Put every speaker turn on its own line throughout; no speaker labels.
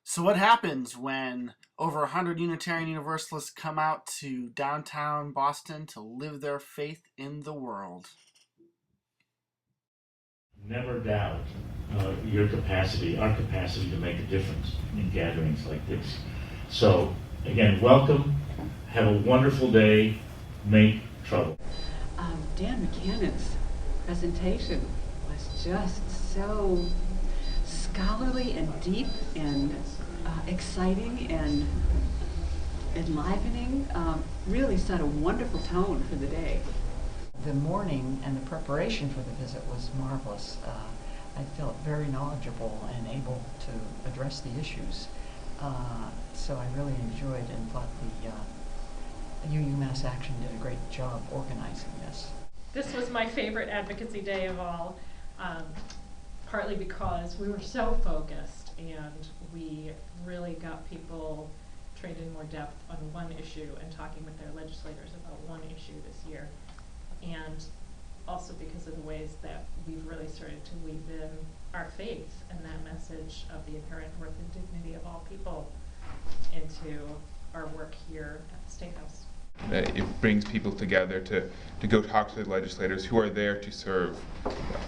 So what happens when over 100 Unitarian Universalists come out to downtown Boston to live their faith in the world?
Never doubt your capacity, our capacity to make a difference in gatherings like this. So, again, welcome. Have a wonderful day. Make trouble.
Dan McCann's presentation was just so scholarly and deep and exciting and enlivening. Really set a wonderful tone for the day.
The morning and the preparation for the visit was marvelous. I felt very knowledgeable and able to address the issues. So I really enjoyed and thought the UU Mass Action did a great job organizing this.
This was my favorite advocacy day of all, partly because we were so focused and we really got people trained in more depth on one issue and talking with their legislators about one issue this year. And also because of the ways that we've really started to weave in our faith and that message of the inherent worth and dignity of all people into our work here at the State House.
It brings people together to go talk to the legislators who are there to serve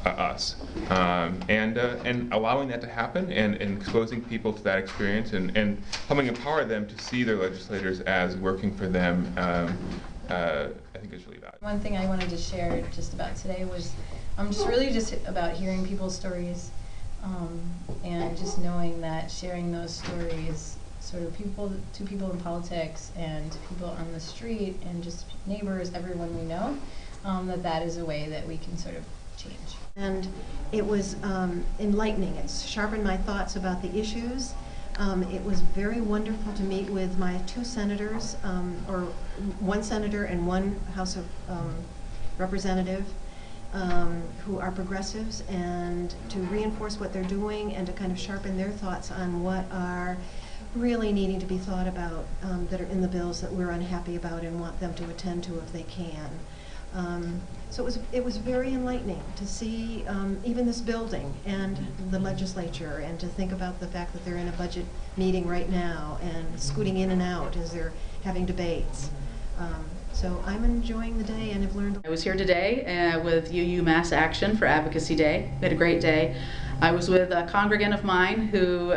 us, and allowing that to happen and exposing people to that experience and helping empower them to see their legislators as working for them. I think is really valuable.
One thing I wanted to share just about today was just really just about hearing people's stories, and just knowing that sharing those stories, sort of people in politics and people on the street and just neighbors, everyone we know, that is a way that we can sort of change.
And it was enlightening. It sharpened my thoughts about the issues. It was very wonderful to meet with my two senators, or one senator and one House of Representative, who are progressives, and to reinforce what they're doing and to kind of sharpen their thoughts on what are really needing to be thought about, that are in the bills that we're unhappy about and want them to attend to if they can. So it was very enlightening to see even this building and the legislature, and to think about the fact that they're in a budget meeting right now and scooting in and out as they're having debates. So I'm enjoying the day and have learned.
I was here today with UU Mass Action for Advocacy Day. We had a great day. I was with a congregant of mine who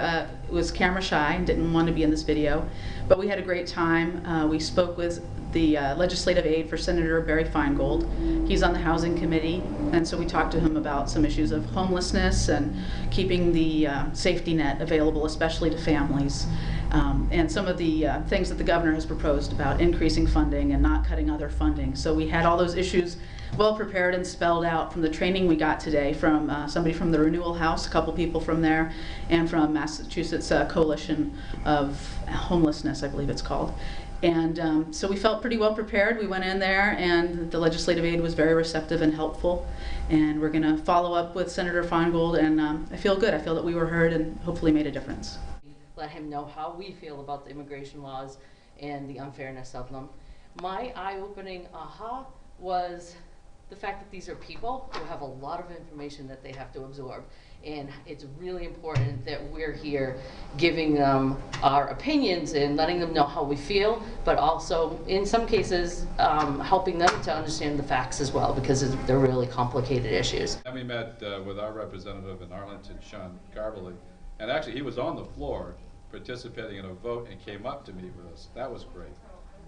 was camera shy and didn't want to be in this video, but we had a great time. We spoke with the legislative aide for Senator Barry Feingold. He's on the Housing Committee, and so we talked to him about some issues of homelessness and keeping the safety net available, especially to families, and some of the things that the governor has proposed about increasing funding and not cutting other funding. So we had all those issues well prepared and spelled out from the training we got today from somebody from the Renewal House, a couple people from there, and from Massachusetts Coalition of Homelessness, I believe it's called. And so we felt pretty well prepared. We went in there and the legislative aide was very receptive and helpful. And we're going to follow up with Senator Feingold, and I feel good. I feel that we were heard and hopefully made a difference.
Let him know how we feel about the immigration laws and the unfairness of them. My eye-opening aha was the fact that these are people who have a lot of information that they have to absorb. And it's really important that we're here giving them our opinions and letting them know how we feel, but also in some cases helping them to understand the facts as well, because they're really complicated issues.
We met with our representative in Arlington, Sean Garberly, and actually he was on the floor participating in a vote and came up to meet with us. That was great.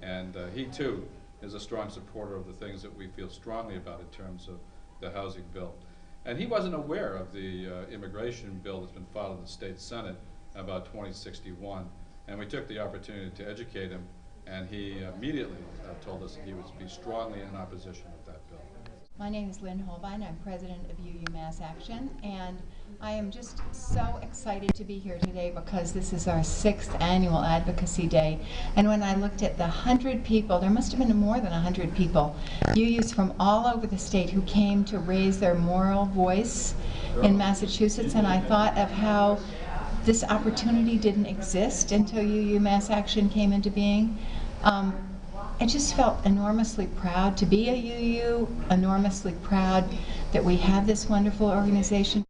And he too is a strong supporter of the things that we feel strongly about in terms of the housing bill. And he wasn't aware of the immigration bill that's been filed in the state Senate about 2061. And we took the opportunity to educate him, and he immediately told us that he would be strongly in opposition of that bill.
My name is Lynn Holbein. I'm president of UU Mass Action, and I am just so excited to be here today because this is our 6th annual Advocacy Day. And when I looked at the 100 people, there must have been more than 100 people, UUs from all over the state who came to raise their moral voice in Massachusetts, and I thought of how this opportunity didn't exist until UU Mass Action came into being. I just felt enormously proud to be a UU, enormously proud that we have this wonderful organization.